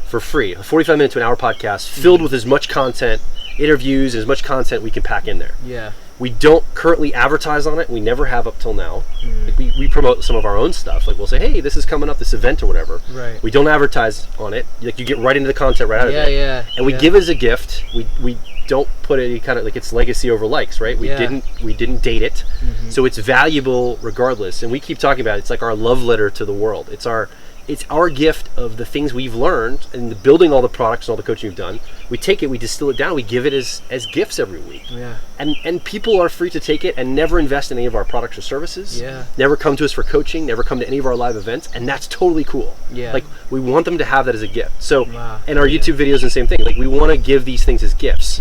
for free. A 45 minute to an hour podcast filled with as much content, interviews, as much content we can pack in there. Yeah. We don't currently advertise on it. We never have up till now. Like we promote some of our own stuff. Like we'll say, hey, this is coming up, this event or whatever. Right. We don't advertise on it. Like you get right into the content right out of it. Yeah. And we give it as a gift. We don't put any kind of, like, it's legacy over likes, right? We didn't date it. So it's valuable regardless. And we keep talking about it. It's like our love letter to the world. It's our gift of the things we've learned and building all the products and all the coaching we've done. We take it, we distill it down, we give it as gifts every week. Yeah. And people are free to take it and never invest in any of our products or services. Yeah. Never come to us for coaching, never come to any of our live events, and that's totally cool. Yeah. Like, we want them to have that as a gift. So, Wow. and our YouTube videos the same thing. Like, we want to give these things as gifts.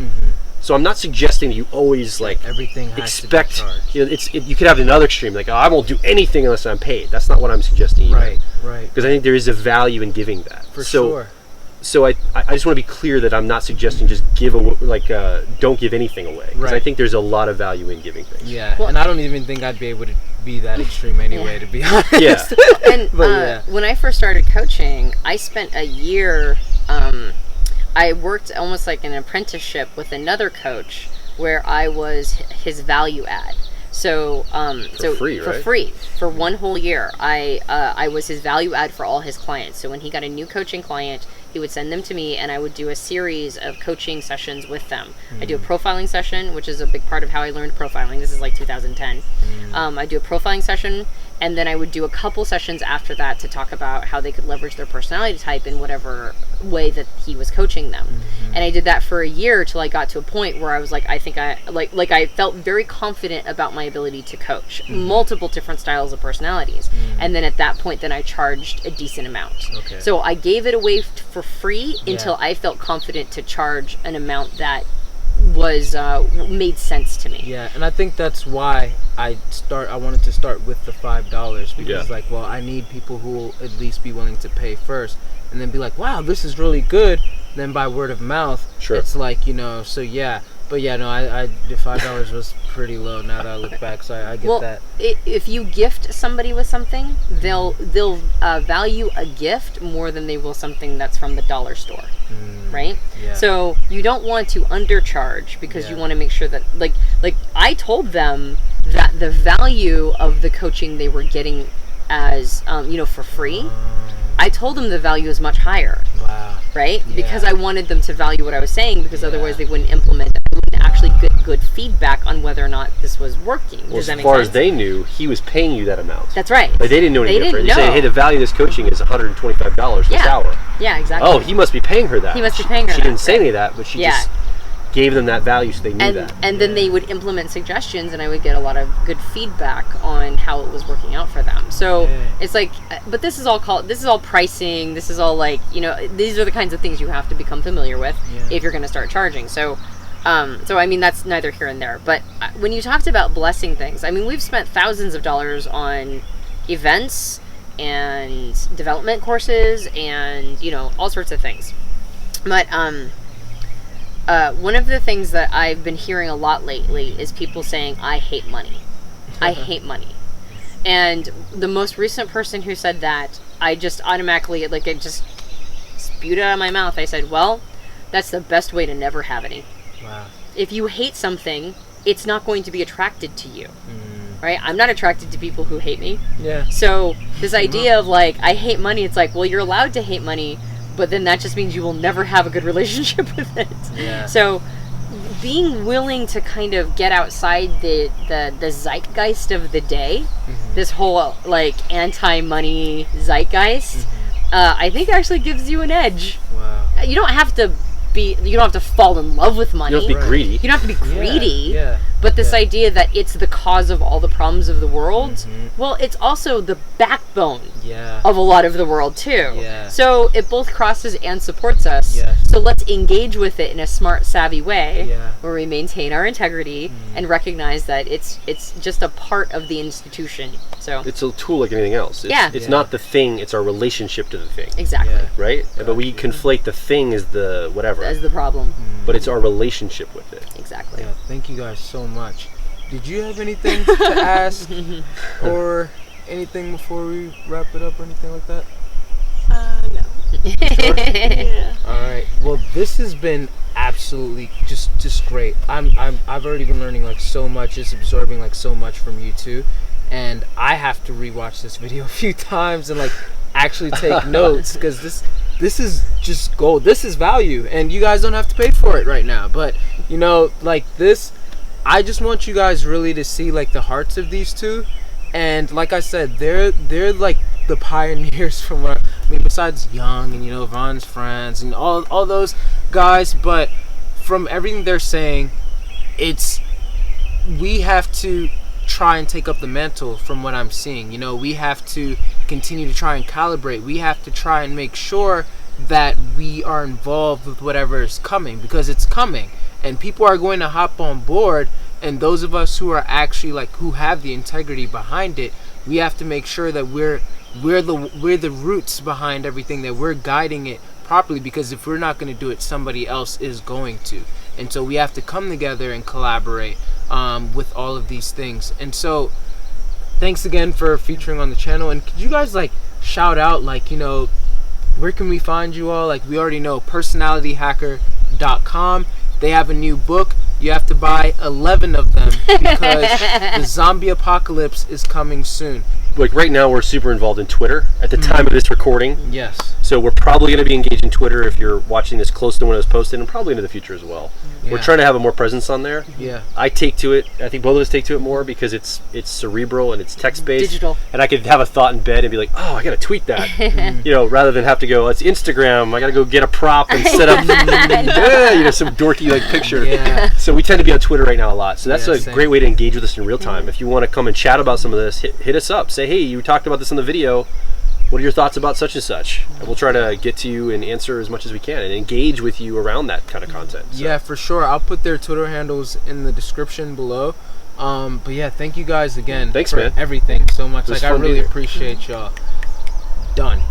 So I'm not suggesting that you always like everything has expect. to be charged. You know, you could have another extreme, like, oh, I won't do anything unless I'm paid. That's not what I'm suggesting either. Right. Because I think there is a value in giving that. For sure. So I just want to be clear that I'm not suggesting just give away, like, don't give anything away. Because I think there's a lot of value in giving things. Yeah, Well, and I don't even think I'd be able to be that extreme anyway, to be honest. Yeah. And when I first started coaching, I spent a year. I worked almost like an apprenticeship with another coach, where I was his value add. So, For free, for right? free for 1 whole year, I was his value add for all his clients. So when he got a new coaching client, he would send them to me, and I would do a series of coaching sessions with them. I do a profiling session, which is a big part of how I learned profiling. This is like 2010. I do a profiling session, and then I would do a couple sessions after that to talk about how they could leverage their personality type in whatever way that he was coaching them. And I did that for a year till I got to a point where I was like, I think I felt very confident about my ability to coach multiple different styles of personalities. And then at that point, then I charged a decent amount. Okay. So I gave it away for free until I felt confident to charge an amount that was made sense to me. Yeah, and I think that's why I wanted to start with the $5, because like, well, I need people who will at least be willing to pay first, and then be like, wow, this is really good. Then by word of mouth, it's like, you know, so yeah. But yeah, no, the $5 was pretty low now that I look back, so I get that. If you gift somebody with something, they'll value a gift more than they will something that's from the dollar store, right? Yeah. So you don't want to undercharge, because you want to make sure that, like I told them that the value of the coaching they were getting as for free, I told them the value is much higher. Wow. Right? Yeah. Because I wanted them to value what I was saying, because otherwise they wouldn't implement it. They wouldn't actually get good feedback on whether or not this was working. Well, Does that as make far sense? as they knew, he was paying you that amount. That's right. Like, they didn't know any They different. didn't You say, know. hey, the value of this coaching is $125 this hour. Yeah, exactly. Oh, he must be paying her that. He must be paying her She that, didn't say right. any of that, but she just gave them that value, so they knew that. And then they would implement suggestions, and I would get a lot of good feedback on how it was working out for them. So it's like, but this is all pricing. This is all like, these are the kinds of things you have to become familiar with if you're going to start charging. So I mean, that's neither here and there. But when you talked about blessing things, I mean, we've spent thousands of dollars on events and development courses and, all sorts of things. But, one of the things that I've been hearing a lot lately is people saying, I hate money. I hate money. And the most recent person who said that, I just automatically, it just spewed it out of my mouth. I said, well, that's the best way to never have any. Wow. If you hate something, it's not going to be attracted to you. Right? I'm not attracted to people who hate me. Yeah. So this idea of I hate money, it's like, well, you're allowed to hate money, but then that just means you will never have a good relationship with it. Yeah. So being willing to kind of get outside the zeitgeist of the day, this whole like anti-money zeitgeist, I think actually gives you an edge. Wow. You don't have to fall in love with money. You don't have to be greedy. You don't have to be greedy. Yeah. But this idea that it's the cause of all the problems of the world, well, it's also the backbone of a lot of the world too. Yeah. So it both crosses and supports us. Yes. So let's engage with it in a smart, savvy way where we maintain our integrity and recognize that it's just a part of the institution. So It's a tool like anything else. It's not the thing, it's our relationship to the thing. exactly. Yeah. Right? But we conflate the thing as the whatever. That's the problem. But it's our relationship with it. Exactly. Yeah, thank you guys so much. Did you have anything to ask or anything before we wrap it up or anything like that? No. Yeah. All right. Well, this has been absolutely just great. I've already been learning like so much, just absorbing like so much from you two, and I have to rewatch this video a few times and like actually take notes because this is just gold. This is value, and you guys don't have to pay for it right now. But you know, like this, I just want you guys really to see like the hearts of these two, and like I said, they're like the pioneers from what I mean, besides Young and Vaughn's friends and all those guys. But from everything they're saying, we have to try and take up the mantle from what I'm seeing. We have to continue to try and calibrate. We have to try and make sure that we are involved with whatever is coming, because it's coming and people are going to hop on board, and those of us who are actually like who have the integrity behind it, we have to make sure that we're the roots behind everything, that we're guiding it properly, because if we're not going to do it, somebody else is going to. And so we have to come together and collaborate with all of these things. And so thanks again for featuring on the channel. And could you guys like shout out like where can we find you all? Like we already know personalityhacker.com. They have a new book. You have to buy 11 of them because the zombie apocalypse is coming soon. Like right now we're super involved in Twitter at the time of this recording. Yes. So we're probably going to be engaged in Twitter if you're watching this close to when it was posted, and probably into the future as well. We're trying to have a more presence on there. Yeah. I take to it. I think both of us take to it more because it's cerebral and it's text-based. Digital. And I could have a thought in bed and be like, oh, I got to tweet that. Rather than have to go, it's Instagram. I got to go get a prop and set up some dorky like picture. Yeah. So we tend to be on Twitter right now a lot. So that's a same. great way to engage with us in real time. If you want to come and chat about some of this, hit us up. Say, hey, you talked about this in the video. What are your thoughts about such and such? And we'll try to get to you and answer as much as we can and engage with you around that kind of content. So. Yeah, for sure. I'll put their Twitter handles in the description below. But yeah, thank you guys again. Thanks, for man. everything so much. It was Like I fun really being here. appreciate y'all. Done.